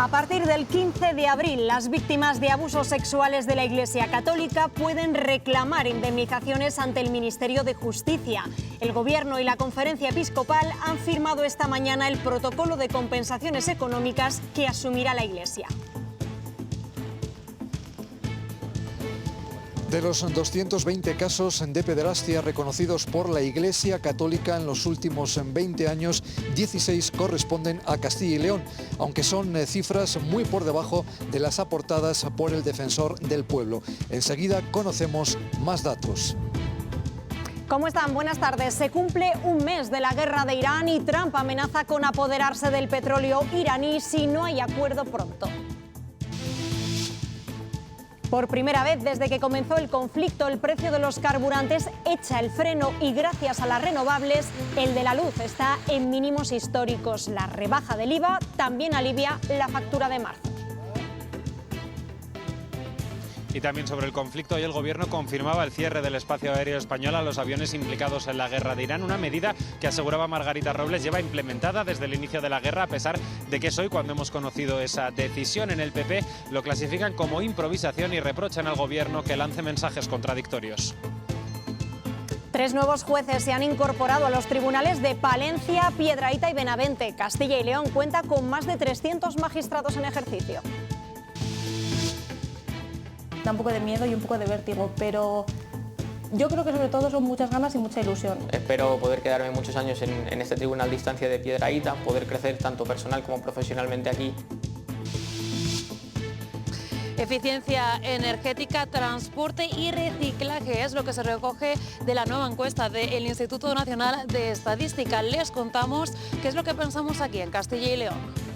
A partir del 15 de abril, las víctimas de abusos sexuales de la Iglesia Católica pueden reclamar indemnizaciones ante el Ministerio de Justicia. El Gobierno y la Conferencia Episcopal han firmado esta mañana el protocolo de compensaciones económicas que asumirá la Iglesia. De los 220 casos de pederastia reconocidos por la Iglesia Católica en los últimos 20 años, 16 corresponden a Castilla y León, aunque son cifras muy por debajo de las aportadas por el Defensor del Pueblo. Enseguida conocemos más datos. ¿Cómo están? Buenas tardes. Se cumple un mes de la guerra de Irán y Trump amenaza con apoderarse del petróleo iraní si no hay acuerdo pronto. Por primera vez desde que comenzó el conflicto, el precio de los carburantes echa el freno y gracias a las renovables, el de la luz está en mínimos históricos. La rebaja del IVA también alivia la factura de marzo. Y también sobre el conflicto, hoy el Gobierno confirmaba el cierre del espacio aéreo español a los aviones implicados en la guerra de Irán, una medida que aseguraba Margarita Robles lleva implementada desde el inicio de la guerra, a pesar de que es hoy cuando hemos conocido esa decisión. En el PP lo clasifican como improvisación y reprochan al Gobierno que lance mensajes contradictorios. 3 nuevos jueces se han incorporado a los tribunales de Palencia, Piedrahita y Benavente. Castilla y León cuenta con más de 300 magistrados en ejercicio. Da un poco de miedo y un poco de vértigo, pero yo creo que sobre todo son muchas ganas y mucha ilusión. Espero poder quedarme muchos años en este tribunal de instancia de Piedrahita, poder crecer tanto personal como profesionalmente aquí. Eficiencia energética, transporte y reciclaje es lo que se recoge de la nueva encuesta del Instituto Nacional de Estadística. Les contamos qué es lo que pensamos aquí en Castilla y León.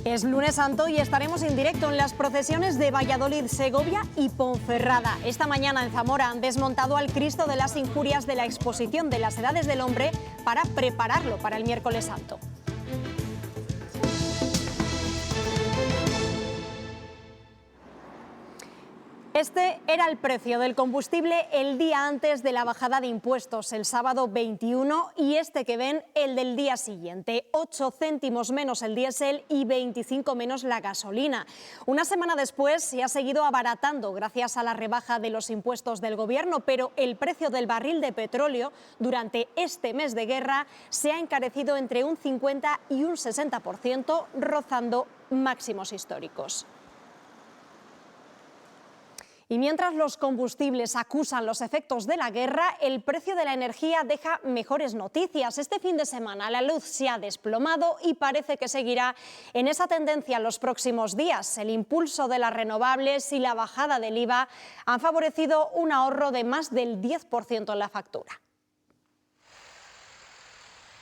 Es lunes santo y estaremos en directo en las procesiones de Valladolid, Segovia y Ponferrada. Esta mañana en Zamora han desmontado al Cristo de las Injurias de la exposición de las Edades del Hombre para prepararlo para el miércoles santo. Este era el precio del combustible el día antes de la bajada de impuestos, el sábado 21, y este que ven, el del día siguiente. 8 céntimos menos el diésel y 25 menos la gasolina. Una semana después se ha seguido abaratando gracias a la rebaja de los impuestos del Gobierno, pero el precio del barril de petróleo durante este mes de guerra se ha encarecido entre un 50 y un 60%, rozando máximos históricos. Y mientras los combustibles acusan los efectos de la guerra, el precio de la energía deja mejores noticias. Este fin de semana la luz se ha desplomado y parece que seguirá en esa tendencia en los próximos días. El impulso de las renovables y la bajada del IVA han favorecido un ahorro de más del 10% en la factura.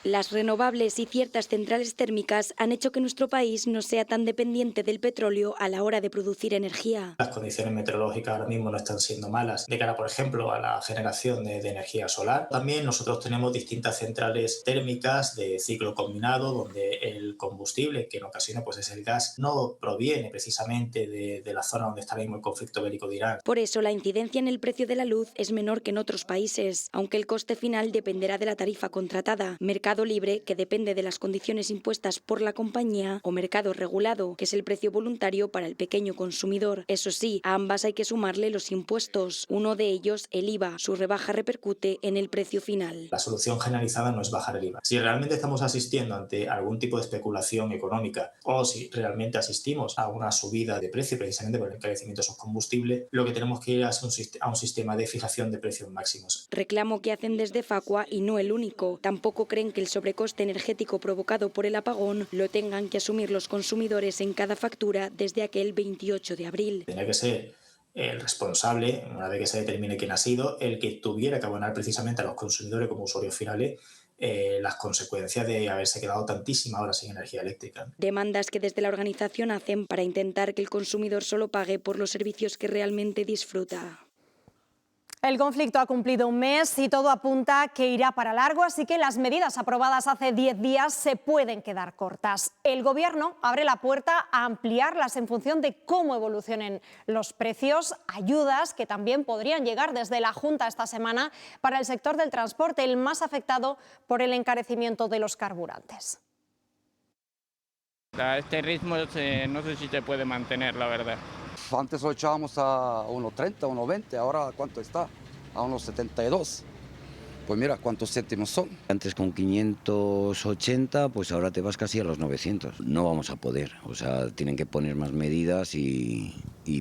Las renovables y ciertas centrales térmicas han hecho que nuestro país no sea tan dependiente del petróleo a la hora de producir energía. Las condiciones meteorológicas ahora mismo no están siendo malas de cara, por ejemplo, a la generación de energía solar. También nosotros tenemos distintas centrales térmicas de ciclo combinado donde el combustible, que en ocasiones pues es el gas, no proviene precisamente de la zona donde está ahora mismo el conflicto bélico de Irán. Por eso la incidencia en el precio de la luz es menor que en otros países, aunque el coste final dependerá de la tarifa contratada. Mercado libre, que depende de las condiciones impuestas por la compañía, o mercado regulado, que es el precio voluntario para el pequeño consumidor. Eso sí, a ambas hay que sumarle los impuestos. Uno de ellos, el IVA. Su rebaja repercute en el precio final. La solución generalizada no es bajar el IVA. Si realmente estamos asistiendo ante algún tipo de especulación económica o si realmente asistimos a una subida de precio precisamente por el encarecimiento de esos combustibles, lo que tenemos que ir es a un sistema de fijación de precios máximos. Reclamo que hacen desde Facua y no el único. Tampoco creen que el sobrecoste energético provocado por el apagón lo tengan que asumir los consumidores en cada factura desde aquel 28 de abril. Tenía que ser el responsable, una vez que se determine quién ha sido, el que tuviera que abonar precisamente a los consumidores como usuarios finales las consecuencias de haberse quedado tantísimas horas sin energía eléctrica. Demandas que desde la organización hacen para intentar que el consumidor solo pague por los servicios que realmente disfruta. El conflicto ha cumplido un mes y todo apunta que irá para largo, así que las medidas aprobadas hace 10 días se pueden quedar cortas. El Gobierno abre la puerta a ampliarlas en función de cómo evolucionen los precios, ayudas que también podrían llegar desde la Junta esta semana para el sector del transporte, el más afectado por el encarecimiento de los carburantes. A este ritmo no sé si se puede mantener, la verdad. Antes lo echábamos a 1.30, 1.20, ahora ¿cuánto está? A 1.72. Pues mira cuántos céntimos son. Antes con 580, pues ahora te vas casi a los 900. No vamos a poder, o sea, tienen que poner más medidas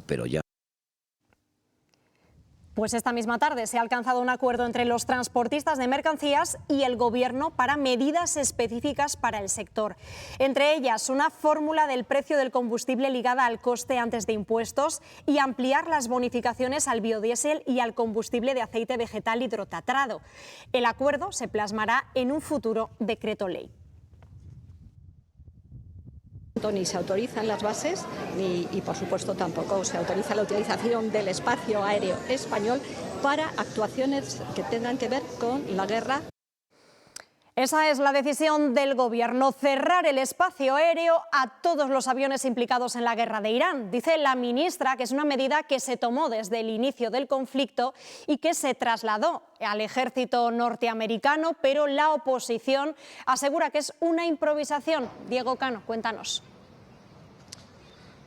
pero ya. Pues esta misma tarde se ha alcanzado un acuerdo entre los transportistas de mercancías y el Gobierno para medidas específicas para el sector. Entre ellas, una fórmula del precio del combustible ligada al coste antes de impuestos y ampliar las bonificaciones al biodiesel y al combustible de aceite vegetal hidrotratado. El acuerdo se plasmará en un futuro decreto ley. Ni se autorizan las bases y por supuesto tampoco se autoriza la utilización del espacio aéreo español para actuaciones que tengan que ver con la guerra. Esa es la decisión del Gobierno, cerrar el espacio aéreo a todos los aviones implicados en la guerra de Irán. Dice la ministra que es una medida que se tomó desde el inicio del conflicto y que se trasladó al ejército norteamericano, pero la oposición asegura que es una improvisación. Diego Cano, cuéntanos.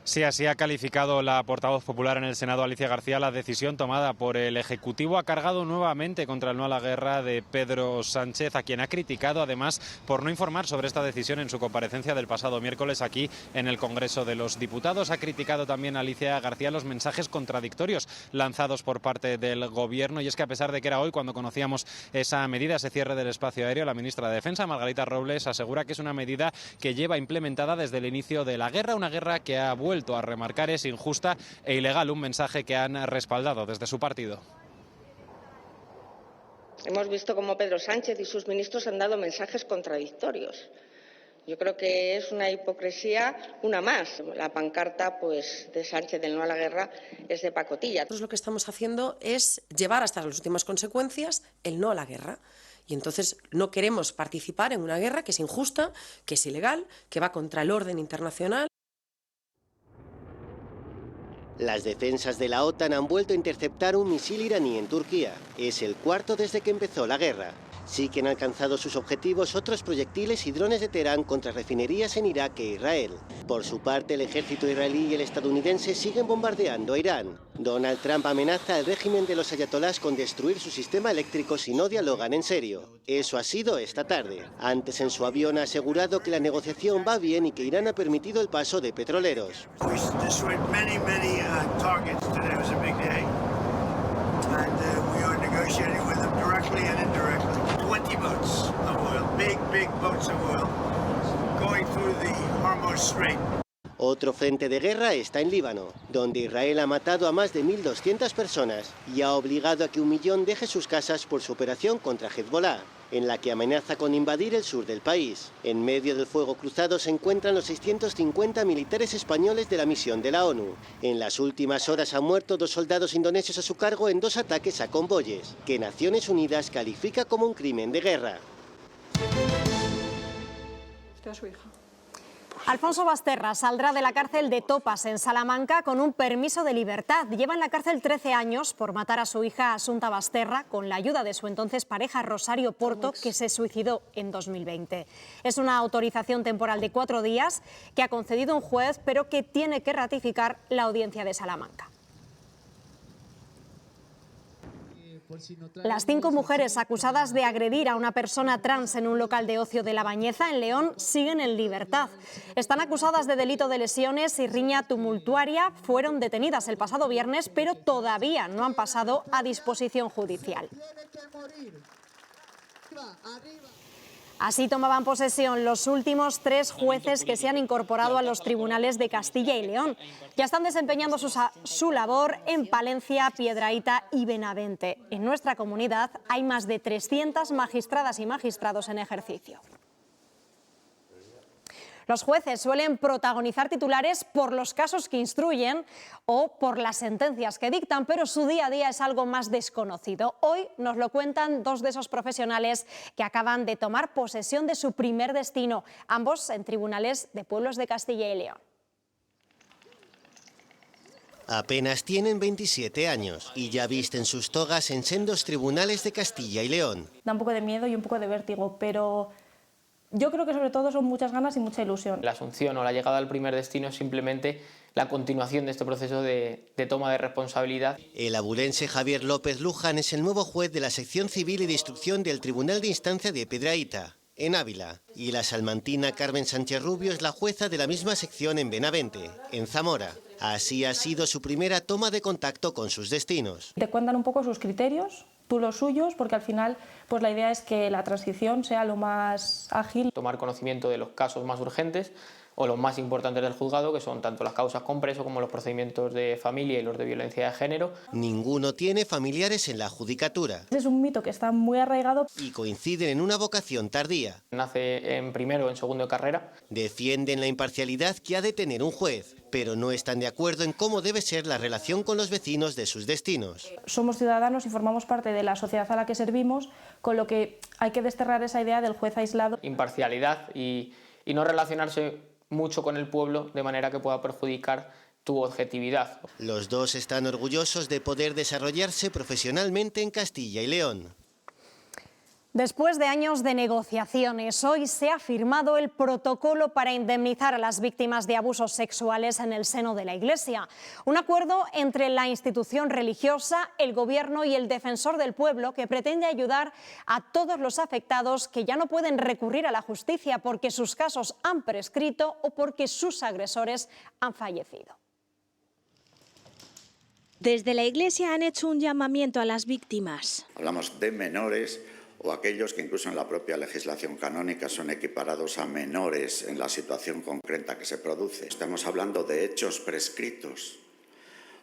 Sí, así ha calificado la portavoz popular en el Senado, Alicia García, la decisión tomada por el Ejecutivo. Ha cargado nuevamente contra el no a la guerra de Pedro Sánchez, a quien ha criticado además por no informar sobre esta decisión en su comparecencia del pasado miércoles aquí en el Congreso de los Diputados. Ha criticado también a Alicia García los mensajes contradictorios lanzados por parte del Gobierno, y es que a pesar de que era hoy cuando conocíamos esa medida, ese cierre del espacio aéreo, la ministra de Defensa, Margarita Robles, asegura que es una medida que lleva implementada desde el inicio de la guerra, una guerra que ha vuelto a remarcar es injusta e ilegal, un mensaje que han respaldado desde su partido. Hemos visto cómo Pedro Sánchez y sus ministros han dado mensajes contradictorios. Yo creo que es una hipocresía, una más. La pancarta de Sánchez del no a la guerra es de pacotilla. Nosotros lo que estamos haciendo es llevar hasta las últimas consecuencias el no a la guerra. Y entonces no queremos participar en una guerra que es injusta, que es ilegal, que va contra el orden internacional. Las defensas de la OTAN han vuelto a interceptar un misil iraní en Turquía. Es el cuarto desde que empezó la guerra. Sí que han alcanzado sus objetivos otros proyectiles y drones de Teherán contra refinerías en Irak e Israel. Por su parte, el ejército israelí y el estadounidense siguen bombardeando a Irán. Donald Trump amenaza al régimen de los ayatolás con destruir su sistema eléctrico si no dialogan en serio. Eso ha sido esta tarde. Antes, en su avión ha asegurado que la negociación va bien y que Irán ha permitido el paso de petroleros. Otro frente de guerra está en Líbano, donde Israel ha matado a más de 1.200 personas y ha obligado a que 1 millón deje sus casas por su operación contra Hezbollah, en la que amenaza con invadir el sur del país. En medio del fuego cruzado se encuentran los 650 militares españoles de la misión de la ONU. En las últimas horas han muerto 2 soldados indonesios a su cargo en 2 ataques a convoyes, que Naciones Unidas califica como un crimen de guerra. Usted a su hija. Alfonso Basterra saldrá de la cárcel de Topas, en Salamanca, con un permiso de libertad. Lleva en la cárcel 13 años por matar a su hija Asunta Basterra con la ayuda de su entonces pareja Rosario Porto, que se suicidó en 2020. Es una autorización temporal de 4 días que ha concedido un juez, pero que tiene que ratificar la Audiencia de Salamanca. Las 5 mujeres acusadas de agredir a una persona trans en un local de ocio de La Bañeza, en León, siguen en libertad. Están acusadas de delito de lesiones y riña tumultuaria. Fueron detenidas el pasado viernes, pero todavía no han pasado a disposición judicial. Así tomaban posesión los últimos 3 jueces que se han incorporado a los tribunales de Castilla y León. Ya están desempeñando su labor en Palencia, Piedrahíta y Benavente. En nuestra comunidad hay más de 300 magistradas y magistrados en ejercicio. Los jueces suelen protagonizar titulares por los casos que instruyen o por las sentencias que dictan, pero su día a día es algo más desconocido. Hoy nos lo cuentan 2 de esos profesionales que acaban de tomar posesión de su primer destino, ambos en tribunales de pueblos de Castilla y León. Apenas tienen 27 años y ya visten sus togas en sendos tribunales de Castilla y León. Da un poco de miedo y un poco de vértigo, pero Yo creo que sobre todo son muchas ganas y mucha ilusión. La asunción o la llegada al primer destino es simplemente la continuación de este proceso de toma de responsabilidad. El abulense Javier López Luján es el nuevo juez de la sección civil y de instrucción del Tribunal de Instancia de Piedrahita, en Ávila, y la salmantina Carmen Sánchez Rubio es la jueza de la misma sección en Benavente, en Zamora. Así ha sido su primera toma de contacto con sus destinos. Te cuentan un poco sus criterios, tú los suyos, porque al final pues la idea es que la transición sea lo más ágil. Tomar conocimiento de los casos más urgentes o los más importantes del juzgado, que son tanto las causas con preso como los procedimientos de familia y los de violencia de género. Ninguno tiene familiares en la judicatura. Es un mito que está muy arraigado. Y coinciden en una vocación tardía. Nace en primero o en segundo de carrera. Defienden la imparcialidad que ha de tener un juez, pero no están de acuerdo en cómo debe ser la relación con los vecinos de sus destinos. Somos ciudadanos y formamos parte de la sociedad a la que servimos, con lo que hay que desterrar esa idea del juez aislado. Imparcialidad y no relacionarse mucho con el pueblo de manera que pueda perjudicar tu objetividad. Los dos están orgullosos de poder desarrollarse profesionalmente en Castilla y León. Después de años de negociaciones, hoy se ha firmado el protocolo para indemnizar a las víctimas de abusos sexuales en el seno de la Iglesia. Un acuerdo entre la institución religiosa, el Gobierno y el Defensor del Pueblo que pretende ayudar a todos los afectados que ya no pueden recurrir a la justicia porque sus casos han prescrito o porque sus agresores han fallecido. Desde la Iglesia han hecho un llamamiento a las víctimas. Hablamos de menores o aquellos que incluso en la propia legislación canónica son equiparados a menores en la situación concreta que se produce. Estamos hablando de hechos prescritos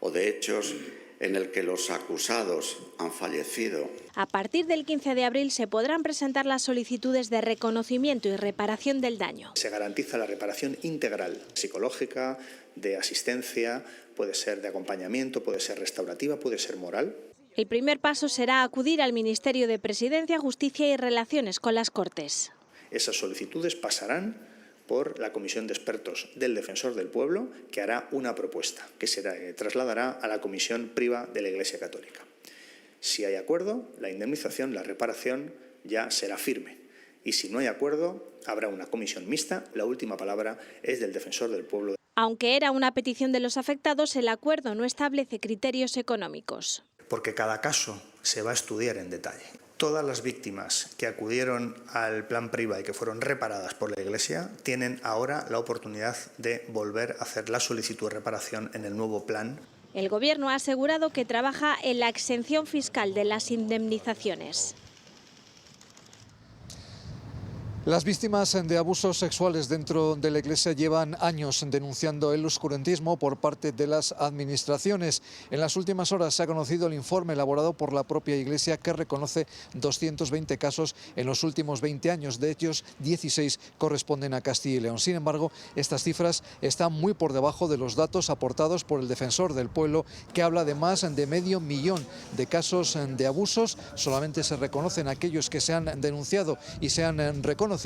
o de hechos en el que los acusados han fallecido. A partir del 15 de abril se podrán presentar las solicitudes de reconocimiento y reparación del daño. Se garantiza la reparación integral, psicológica, de asistencia, puede ser de acompañamiento, puede ser restaurativa, puede ser moral. El primer paso será acudir al Ministerio de Presidencia, Justicia y Relaciones con las Cortes. Esas solicitudes pasarán por la Comisión de Expertos del Defensor del Pueblo, que hará una propuesta, que trasladará a la Comisión Priva de la Iglesia Católica. Si hay acuerdo, la indemnización, la reparación ya será firme. Y si no hay acuerdo, habrá una comisión mixta. La última palabra es del Defensor del Pueblo. Aunque era una petición de los afectados, el acuerdo no establece criterios económicos. Porque cada caso se va a estudiar en detalle. Todas las víctimas que acudieron al plan Priva y que fueron reparadas por la Iglesia tienen ahora la oportunidad de volver a hacer la solicitud de reparación en el nuevo plan. El Gobierno ha asegurado que trabaja en la exención fiscal de las indemnizaciones. Las víctimas de abusos sexuales dentro de la Iglesia llevan años denunciando el oscurantismo por parte de las administraciones. En las últimas horas se ha conocido el informe elaborado por la propia Iglesia que reconoce 220 casos en los últimos 20 años. De ellos, 16 corresponden a Castilla y León. Sin embargo, estas cifras están muy por debajo de los datos aportados por el Defensor del Pueblo, que habla de más de 500.000 de casos de abusos. Solamente se reconocen aquellos que se han denunciado y se han reconocido,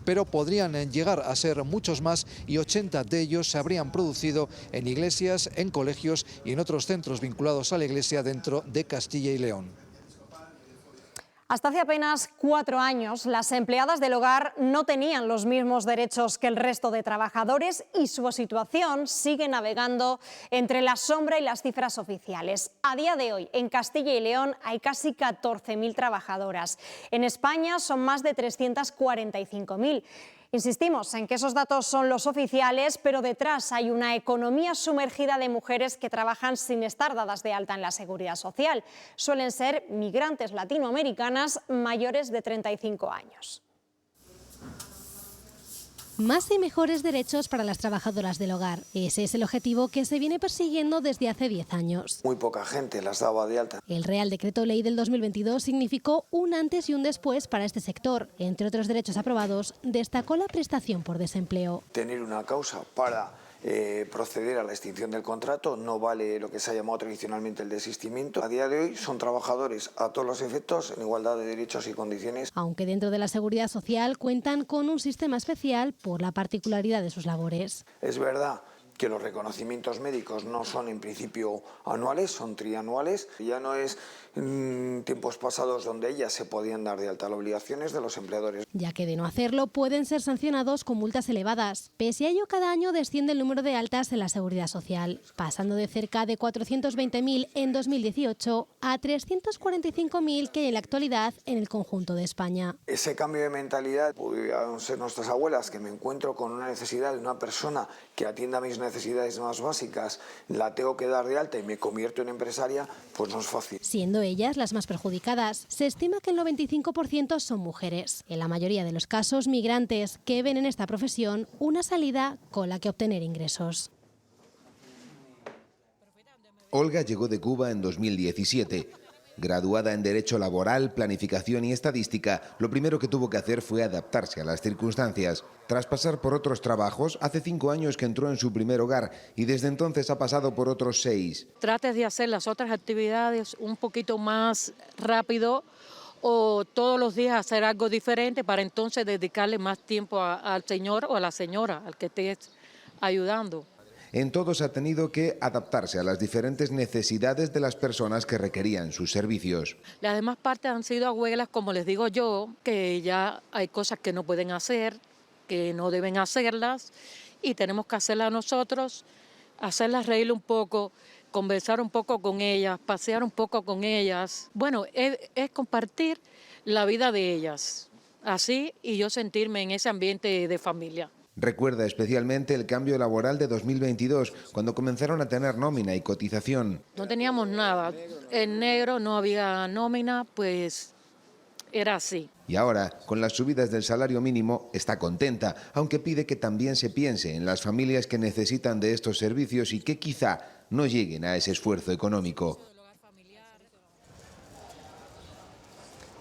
pero podrían llegar a ser muchos más y 80 de ellos se habrían producido en iglesias, en colegios y en otros centros vinculados a la Iglesia dentro de Castilla y León. Hasta hace apenas 4 años, las empleadas del hogar no tenían los mismos derechos que el resto de trabajadores y su situación sigue navegando entre la sombra y las cifras oficiales. A día de hoy, en Castilla y León hay casi 14.000 trabajadoras. En España son más de 345.000. Insistimos en que esos datos son los oficiales, pero detrás hay una economía sumergida de mujeres que trabajan sin estar dadas de alta en la Seguridad Social. Suelen ser migrantes latinoamericanas mayores de 35 años. Más y mejores derechos para las trabajadoras del hogar. Ese es el objetivo que se viene persiguiendo desde hace 10 años. Muy poca gente las daba de alta. El Real Decreto Ley del 2022 significó un antes y un después para este sector. Entre otros derechos aprobados, destacó la prestación por desempleo. Tener una causa para proceder a la extinción del contrato no vale lo que se ha llamado tradicionalmente el desistimiento. A día de hoy son trabajadores a todos los efectos en igualdad de derechos y condiciones. Aunque dentro de la Seguridad Social cuentan con un sistema especial por la particularidad de sus labores. Es verdad que los reconocimientos médicos no son en principio anuales, son trianuales. Ya no es tiempos pasados donde ellas se podían dar de alta, la obligación es de los empleadores. Ya que de no hacerlo pueden ser sancionados con multas elevadas. Pese a ello, cada año desciende el número de altas en la Seguridad Social, pasando de cerca de 420.000 en 2018 a 345.000 que hay en la actualidad en el conjunto de España. Ese cambio de mentalidad, pudieron ser nuestras abuelas, que me encuentro con una necesidad de una persona que atienda mis necesidades más básicas, la tengo que dar de alta y me convierto en empresaria, pues no es fácil. Siendo ellas las más perjudicadas, se estima que el 95% son mujeres, en la mayoría de los casos migrantes, que ven en esta profesión una salida con la que obtener ingresos. Olga llegó de Cuba en 2017. Graduada en Derecho Laboral, Planificación y Estadística, lo primero que tuvo que hacer fue adaptarse a las circunstancias. Tras pasar por otros trabajos, hace 5 años que entró en su primer hogar y desde entonces ha pasado por otros 6. Trates de hacer las otras actividades un poquito más rápido o todos los días hacer algo diferente para entonces dedicarle más tiempo al señor o a la señora al que estés ayudando. En todos ha tenido que adaptarse a las diferentes necesidades de las personas que requerían sus servicios. Las demás partes han sido abuelas, como les digo yo, que ya hay cosas que no pueden hacer, que no deben hacerlas y tenemos que hacerlas nosotros, hacerlas reír un poco, conversar un poco con ellas, pasear un poco con ellas. Bueno, es compartir la vida de ellas, así, y yo sentirme en ese ambiente de familia. Recuerda especialmente el cambio laboral de 2022, cuando comenzaron a tener nómina y cotización. No teníamos nada, en negro no había nómina, pues era así. Y ahora, con las subidas del salario mínimo, está contenta, aunque pide que también se piense en las familias que necesitan de estos servicios y que quizá no lleguen a ese esfuerzo económico.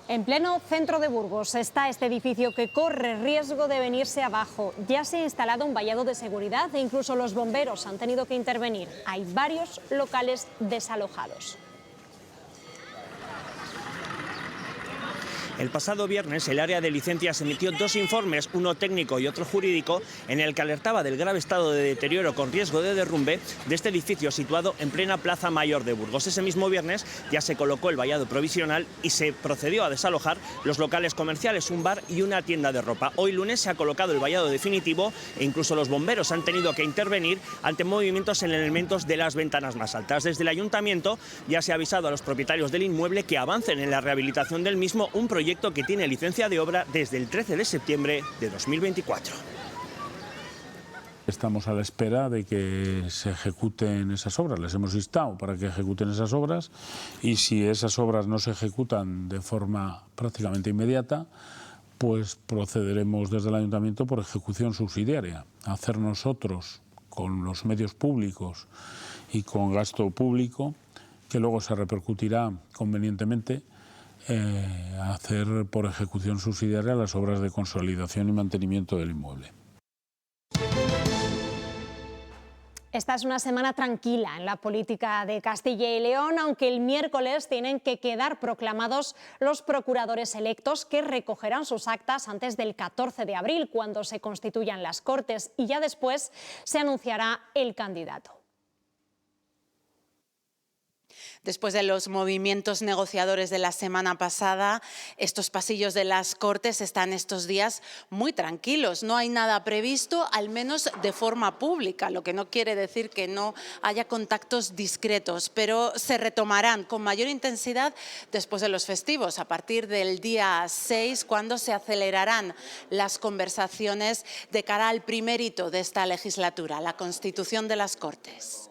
En pleno centro de Burgos está este edificio que corre riesgo de venirse abajo. Ya se ha instalado un vallado de seguridad e incluso los bomberos han tenido que intervenir. Hay varios locales desalojados. El pasado viernes el área de licencias emitió 2 informes, uno técnico y otro jurídico, en el que alertaba del grave estado de deterioro con riesgo de derrumbe de este edificio situado en plena Plaza Mayor de Burgos. Ese mismo viernes ya se colocó el vallado provisional y se procedió a desalojar los locales comerciales, un bar y una tienda de ropa. Hoy lunes se ha colocado el vallado definitivo e incluso los bomberos han tenido que intervenir ante movimientos en elementos de las ventanas más altas. Desde el ayuntamiento ya se ha avisado a los propietarios del inmueble que avancen en la rehabilitación del mismo, un proyecto que tiene licencia de obra desde el 13 de septiembre de 2024. Estamos a la espera de que se ejecuten esas obras. Les hemos instado para que ejecuten esas obras y si esas obras no se ejecutan de forma prácticamente inmediata, pues procederemos desde el ayuntamiento por ejecución subsidiaria. Hacer nosotros con los medios públicos y con gasto público, que luego se repercutirá convenientemente, hacer por ejecución subsidiaria las obras de consolidación y mantenimiento del inmueble. Esta es una semana tranquila en la política de Castilla y León, aunque el miércoles tienen que quedar proclamados los procuradores electos que recogerán sus actas antes del 14 de abril, cuando se constituyan las Cortes, y ya después se anunciará el candidato. Después de los movimientos negociadores de la semana pasada, estos pasillos de las Cortes están estos días muy tranquilos. No hay nada previsto, al menos de forma pública, lo que no quiere decir que no haya contactos discretos, pero se retomarán con mayor intensidad después de los festivos, a partir del día 6, cuando se acelerarán las conversaciones de cara al primer hito de esta legislatura, la constitución de las Cortes.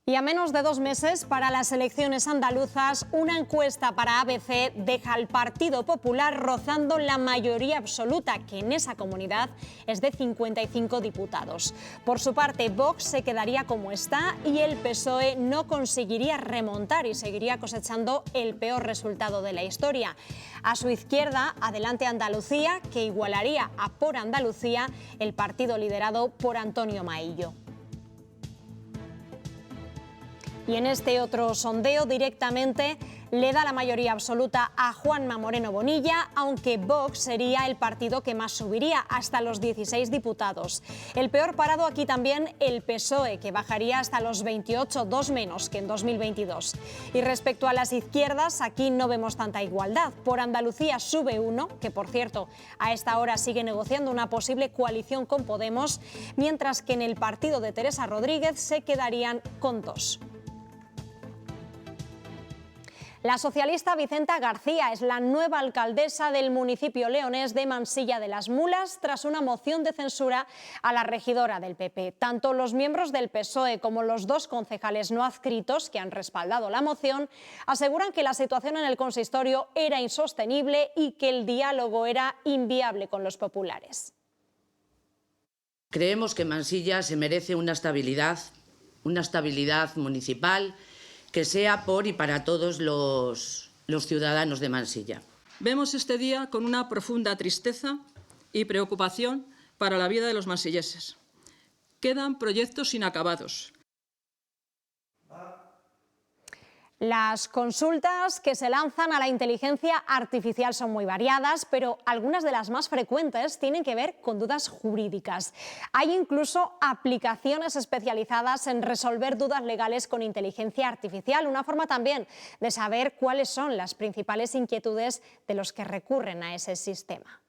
Y a menos de 2 meses para las elecciones andaluzas, una encuesta para ABC deja al Partido Popular rozando la mayoría absoluta, que en esa comunidad es de 55 diputados. Por su parte, Vox se quedaría como está y el PSOE no conseguiría remontar y seguiría cosechando el peor resultado de la historia. A su izquierda, Adelante Andalucía, que igualaría a Por Andalucía, el partido liderado por Antonio Maillo. Y en este otro sondeo, directamente le da la mayoría absoluta a Juanma Moreno Bonilla, aunque Vox sería el partido que más subiría, hasta los 16 diputados. El peor parado aquí también el PSOE, que bajaría hasta los 28, 2 menos que en 2022. Y respecto a las izquierdas, aquí no vemos tanta igualdad. Por Andalucía sube uno, que por cierto a esta hora sigue negociando una posible coalición con Podemos, mientras que en el partido de Teresa Rodríguez se quedarían con 2. La socialista Vicenta García es la nueva alcaldesa del municipio leonés de Mansilla de las Mulas tras una moción de censura a la regidora del PP. Tanto los miembros del PSOE como los 2 concejales no adscritos que han respaldado la moción aseguran que la situación en el consistorio era insostenible y que el diálogo era inviable con los populares. Creemos que Mansilla se merece una estabilidad municipal que sea por y para todos los ciudadanos de Mansilla. Vemos este día con una profunda tristeza y preocupación para la vida de los mansilleses. Quedan proyectos inacabados. Las consultas que se lanzan a la inteligencia artificial son muy variadas, pero algunas de las más frecuentes tienen que ver con dudas jurídicas. Hay incluso aplicaciones especializadas en resolver dudas legales con inteligencia artificial, una forma también de saber cuáles son las principales inquietudes de los que recurren a ese sistema.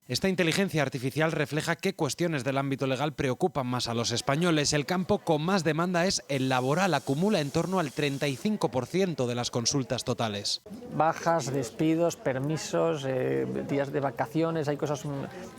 Esta inteligencia artificial refleja qué cuestiones del ámbito legal preocupan más a los españoles. El campo con más demanda es el laboral, acumula en torno al 35% de las consultas totales. Bajas, despidos, permisos, días de vacaciones, hay cosas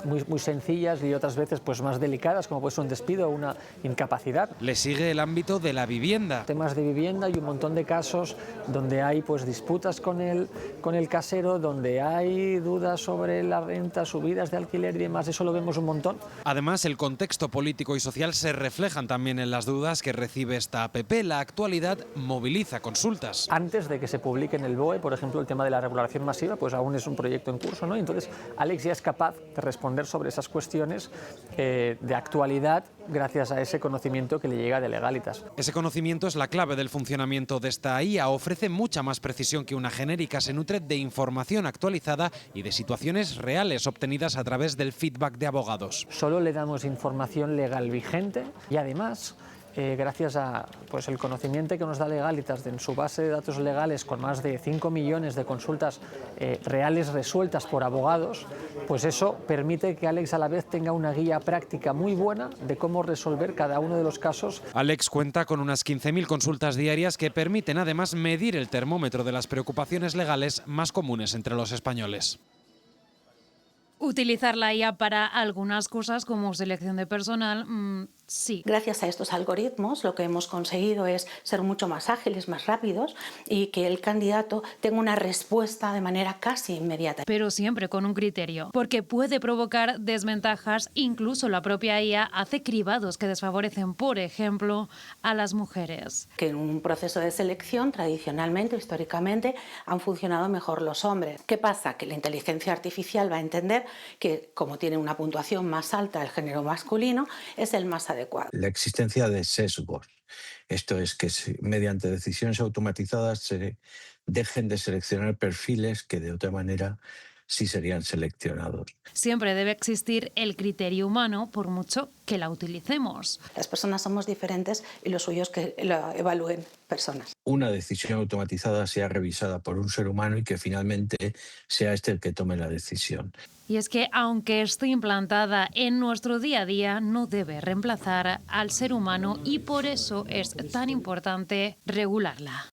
muy sencillas y otras veces pues más delicadas, como puede ser un despido o una incapacidad. Le sigue el ámbito de la vivienda. Temas de vivienda y un montón de casos donde hay pues disputas con el casero, donde hay dudas sobre la renta, subidas de alquiler y demás, eso lo vemos un montón. Además, el contexto político y social se reflejan también en las dudas que recibe esta APP. La actualidad moviliza consultas. Antes de que se publique en el BOE, por ejemplo, el tema de la regulación masiva, pues aún es un proyecto en curso, ¿no? Y entonces, Alex ya es capaz de responder sobre esas cuestiones de actualidad gracias a ese conocimiento que le llega de Legalitas. Ese conocimiento es la clave del funcionamiento de esta IA. Ofrece mucha más precisión que una genérica. Se nutre de información actualizada y de situaciones reales obtenidas a través del feedback de abogados. Solo le damos información legal vigente y además, gracias a pues, el conocimiento que nos da Legalitas en su base de datos legales con más de 5 millones de consultas reales resueltas por abogados, pues eso permite que Alex a la vez tenga una guía práctica muy buena de cómo resolver cada uno de los casos. Alex cuenta con unas 15.000 consultas diarias que permiten además medir el termómetro de las preocupaciones legales más comunes entre los españoles. Utilizar la IA para algunas cosas como selección de personal, sí. Gracias a estos algoritmos lo que hemos conseguido es ser mucho más ágiles, más rápidos y que el candidato tenga una respuesta de manera casi inmediata. Pero siempre con un criterio, porque puede provocar desventajas, incluso la propia IA hace cribados que desfavorecen, por ejemplo, a las mujeres. Que en un proceso de selección, tradicionalmente, históricamente, han funcionado mejor los hombres. ¿Qué pasa? Que la inteligencia artificial va a entender que, como tiene una puntuación más alta del género masculino, es el más adecuado. La existencia de sesgos. Esto es que mediante decisiones automatizadas se dejen de seleccionar perfiles que de otra manera sí serían seleccionados. Siempre debe existir el criterio humano, por mucho que la utilicemos. Las personas somos diferentes y lo suyo es que lo evalúen personas. Una decisión automatizada sea revisada por un ser humano y que finalmente sea este el que tome la decisión. Y es que, aunque esté implantada en nuestro día a día, no debe reemplazar al ser humano y por eso es tan importante regularla.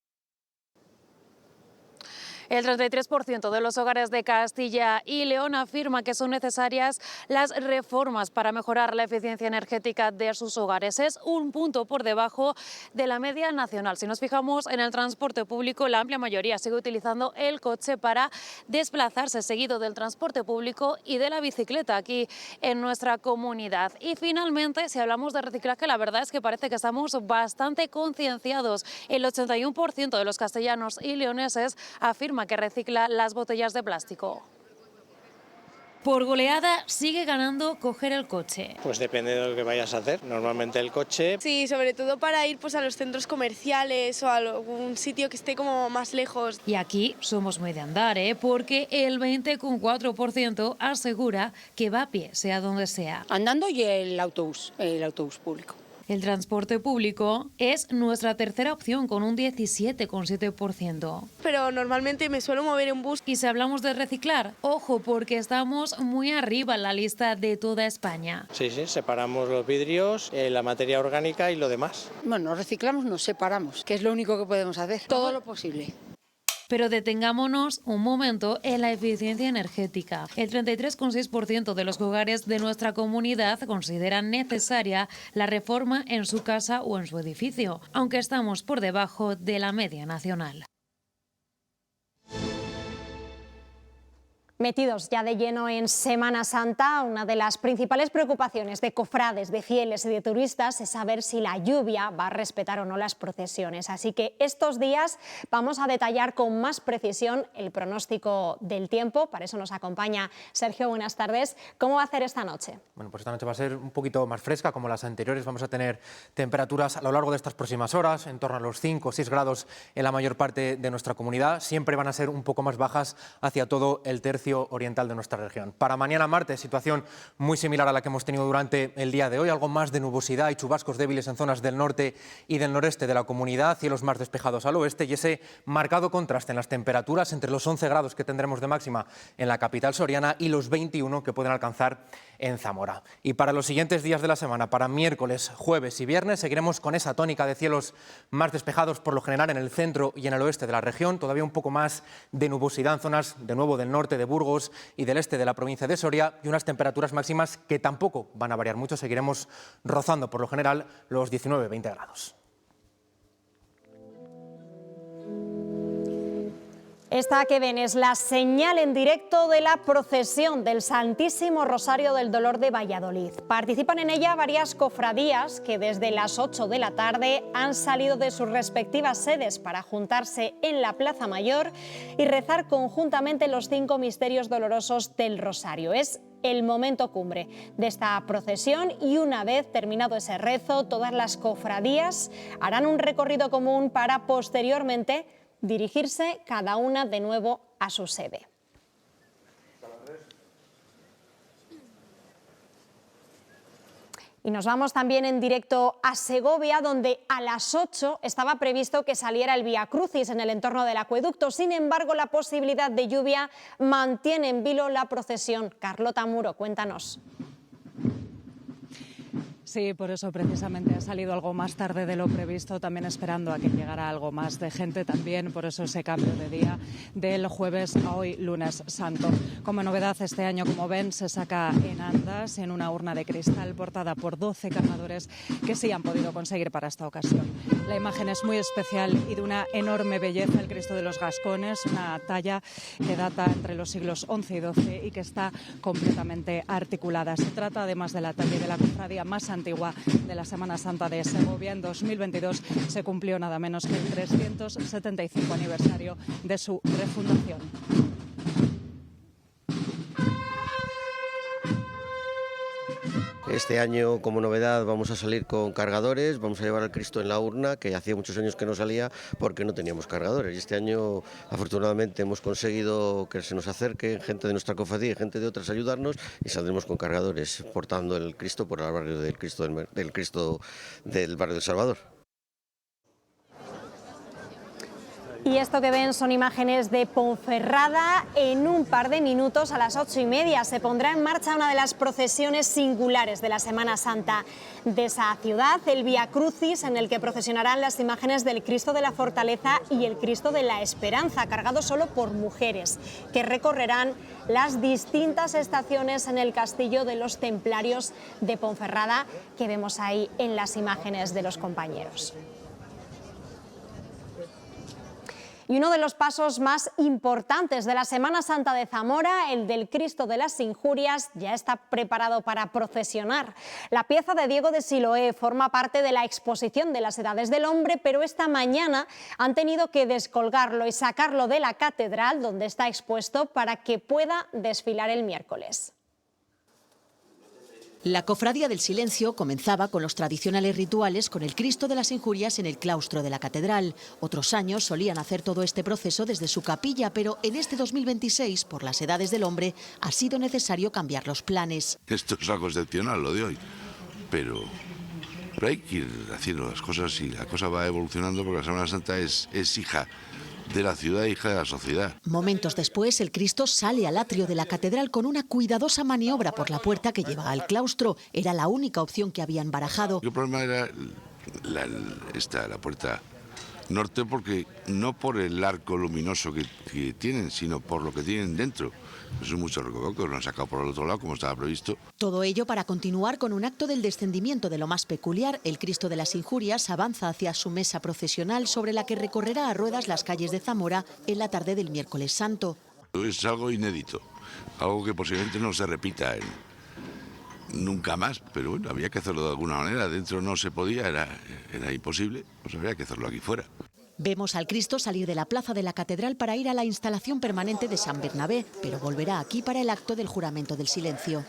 El 33% de los hogares de Castilla y León afirma que son necesarias las reformas para mejorar la eficiencia energética de sus hogares. Es un punto por debajo de la media nacional. Si nos fijamos en el transporte público, la amplia mayoría sigue utilizando el coche para desplazarse, seguido del transporte público y de la bicicleta aquí en nuestra comunidad. Y finalmente, si hablamos de reciclaje, la verdad es que parece que estamos bastante concienciados. El 81% de los castellanos y leoneses afirma que recicla las botellas de plástico. Por goleada sigue ganando coger el coche. Pues depende de lo que vayas a hacer. Normalmente el coche. Sí, sobre todo para ir pues a los centros comerciales o a algún sitio que esté como más lejos. Y aquí somos muy de andar, porque el 20,4% asegura que va a pie, sea donde sea. Andando y el autobús público. El transporte público es nuestra tercera opción con un 17,7%. Pero normalmente me suelo mover en bus. Y si hablamos de reciclar, ojo, porque estamos muy arriba en la lista de toda España. Sí, separamos los vidrios, la materia orgánica y lo demás. Bueno, reciclamos, nos separamos, que es lo único que podemos hacer, todo lo posible. Pero detengámonos un momento en la eficiencia energética. El 33,6% de los hogares de nuestra comunidad consideran necesaria la reforma en su casa o en su edificio, aunque estamos por debajo de la media nacional. Metidos ya de lleno en Semana Santa, una de las principales preocupaciones de cofrades, de fieles y de turistas es saber si la lluvia va a respetar o no las procesiones. Así que estos días vamos a detallar con más precisión el pronóstico del tiempo. Para eso nos acompaña Sergio. Buenas tardes. ¿Cómo va a hacer esta noche? Bueno, pues esta noche va a ser un poquito más fresca como las anteriores. Vamos a tener temperaturas a lo largo de estas próximas horas, en torno a los 5 o 6 grados en la mayor parte de nuestra comunidad. Siempre van a ser un poco más bajas hacia todo el tercio oriental de nuestra región. Para mañana martes, situación muy similar a la que hemos tenido durante el día de hoy, algo más de nubosidad y chubascos débiles en zonas del norte y del noreste de la comunidad, cielos más despejados al oeste y ese marcado contraste en las temperaturas entre los 11 grados que tendremos de máxima en la capital soriana y los 21 que pueden alcanzar en Zamora. Y para los siguientes días de la semana, para miércoles, jueves y viernes, seguiremos con esa tónica de cielos más despejados por lo general en el centro y en el oeste de la región, todavía un poco más de nubosidad en zonas de nuevo del norte de Burgos y del este de la provincia de Soria y unas temperaturas máximas que tampoco van a variar mucho, seguiremos rozando por lo general los 19-20 grados. Esta que ven es la señal en directo de la procesión del Santísimo Rosario del Dolor de Valladolid. Participan en ella varias cofradías que desde las 8 de la tarde han salido de sus respectivas sedes para juntarse en la Plaza Mayor y rezar conjuntamente los 5 misterios dolorosos del Rosario. Es el momento cumbre de esta procesión y una vez terminado ese rezo, todas las cofradías harán un recorrido común para posteriormente dirigirse cada una de nuevo a su sede. Y nos vamos también en directo a Segovia, donde a las 8 estaba previsto que saliera el Vía Crucis en el entorno del acueducto. Sin embargo, la posibilidad de lluvia mantiene en vilo la procesión. Carlota Muro, cuéntanos. Sí, por eso precisamente ha salido algo más tarde de lo previsto, también esperando a que llegara algo más de gente, también por eso ese cambio de día del jueves a hoy, lunes santo. Como novedad este año, como ven, se saca en andas en una urna de cristal portada por 12 cargadores que sí han podido conseguir para esta ocasión. La imagen es muy especial y de una enorme belleza, el Cristo de los Gascones, una talla que data entre los siglos XI y XII y que está completamente articulada. Se trata además de la talla de la cofradía más antigua de la Semana Santa de Segovia. En 2022 se cumplió nada menos que el 375 aniversario de su refundación. Este año, como novedad, vamos a salir con cargadores, vamos a llevar al Cristo en la urna, que hacía muchos años que no salía porque no teníamos cargadores. Y este año, afortunadamente, hemos conseguido que se nos acerque gente de nuestra cofradía y gente de otras a ayudarnos y saldremos con cargadores portando el Cristo por el barrio del Cristo del barrio del Salvador. Y esto que ven son imágenes de Ponferrada. En un par de minutos, a las 8:30, se pondrá en marcha una de las procesiones singulares de la Semana Santa de esa ciudad, el Vía Crucis, en el que procesionarán las imágenes del Cristo de la Fortaleza y el Cristo de la Esperanza, cargados solo por mujeres, que recorrerán las distintas estaciones en el Castillo de los Templarios de Ponferrada, que vemos ahí en las imágenes de los compañeros. Y uno de los pasos más importantes de la Semana Santa de Zamora, el del Cristo de las Injurias, ya está preparado para procesionar. La pieza de Diego de Siloé forma parte de la exposición de las Edades del Hombre, pero esta mañana han tenido que descolgarlo y sacarlo de la catedral donde está expuesto para que pueda desfilar el miércoles. La Cofradía del Silencio comenzaba con los tradicionales rituales con el Cristo de las Injurias en el claustro de la catedral. Otros años solían hacer todo este proceso desde su capilla, pero en este 2026, por las edades del hombre, ha sido necesario cambiar los planes. Esto es algo excepcional, lo de hoy, pero hay que ir haciendo las cosas y la cosa va evolucionando porque la Semana Santa es hija de la ciudad, hija de la sociedad. Momentos después, el Cristo sale al atrio de la catedral con una cuidadosa maniobra por la puerta que lleva al claustro. Era la única opción que habían barajado. El problema era la puerta norte, porque no por el arco luminoso que tienen, sino por lo que tienen dentro. Es mucho recodo que lo han sacado por el otro lado, como estaba previsto. Todo ello para continuar con un acto del descendimiento de lo más peculiar. El Cristo de las Injurias avanza hacia su mesa procesional, sobre la que recorrerá a ruedas las calles de Zamora en la tarde del miércoles santo. Es algo inédito, algo que posiblemente no se repita nunca más, pero bueno, había que hacerlo de alguna manera. Dentro no se podía, era imposible, pues había que hacerlo aquí fuera. Vemos al Cristo salir de la plaza de la catedral para ir a la instalación permanente de San Bernabé, pero volverá aquí para el acto del juramento del silencio.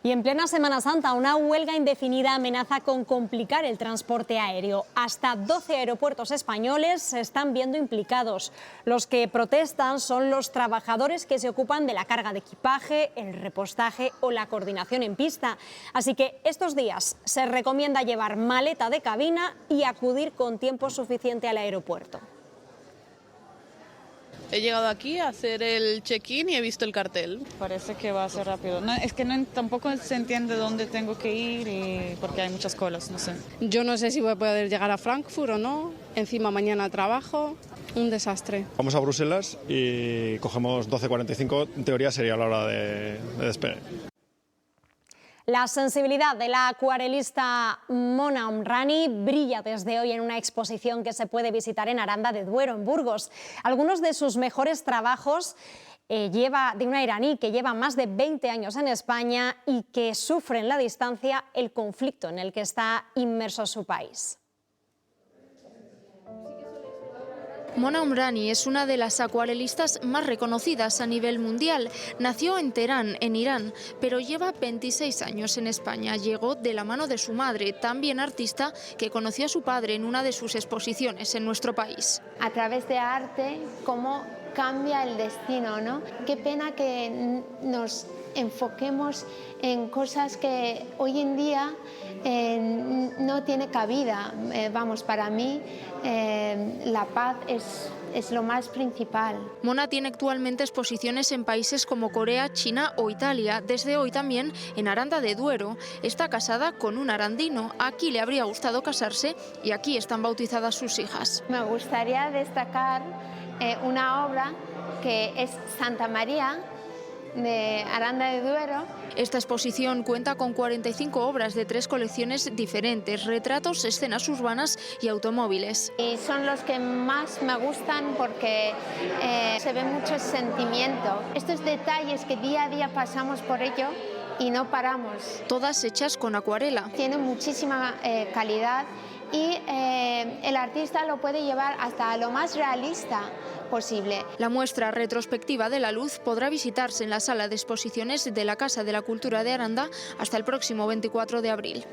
Y en plena Semana Santa, una huelga indefinida amenaza con complicar el transporte aéreo. Hasta 12 aeropuertos españoles se están viendo implicados. Los que protestan son los trabajadores que se ocupan de la carga de equipaje, el repostaje o la coordinación en pista. Así que estos días se recomienda llevar maleta de cabina y acudir con tiempo suficiente al aeropuerto. He llegado aquí a hacer el check-in y he visto el cartel. Parece que va a ser rápido. No, es que tampoco se entiende dónde tengo que ir porque hay muchas colas, no sé. Yo no sé si voy a poder llegar a Frankfurt o no. Encima mañana trabajo. Un desastre. Vamos a Bruselas y cogemos 12:45. En teoría sería la hora de despegue. La sensibilidad de la acuarelista Mona Omrani brilla desde hoy en una exposición que se puede visitar en Aranda de Duero, en Burgos. Algunos de sus mejores trabajos de una iraní que lleva más de 20 años en España y que sufre en la distancia el conflicto en el que está inmerso su país. Mona Omrani es una de las acuarelistas más reconocidas a nivel mundial. Nació en Teherán, en Irán, pero lleva 26 años en España. Llegó de la mano de su madre, también artista, que conoció a su padre en una de sus exposiciones en nuestro país. A través de arte, cómo cambia el destino, ¿no? Qué pena que nos enfoquemos en cosas que hoy en día no tiene cabida. Para mí la paz es lo más principal. Mona tiene actualmente exposiciones en países como Corea, China o Italia. Desde hoy también en Aranda de Duero. Está casada con un arandino. Aquí le habría gustado casarse y aquí están bautizadas sus hijas. Me gustaría destacar una obra que es Santa María, de Aranda de Duero. Esta exposición cuenta con 45 obras de 3 colecciones diferentes, retratos, escenas urbanas y automóviles. Y son los que más me gustan porque se ve mucho sentimiento. Estos detalles que día a día pasamos por ello y no paramos. Todas hechas con acuarela. Tiene muchísima calidad y el artista lo puede llevar hasta lo más realista posible. La muestra retrospectiva de la luz podrá visitarse en la sala de exposiciones de la Casa de la Cultura de Aranda hasta el próximo 24 de abril.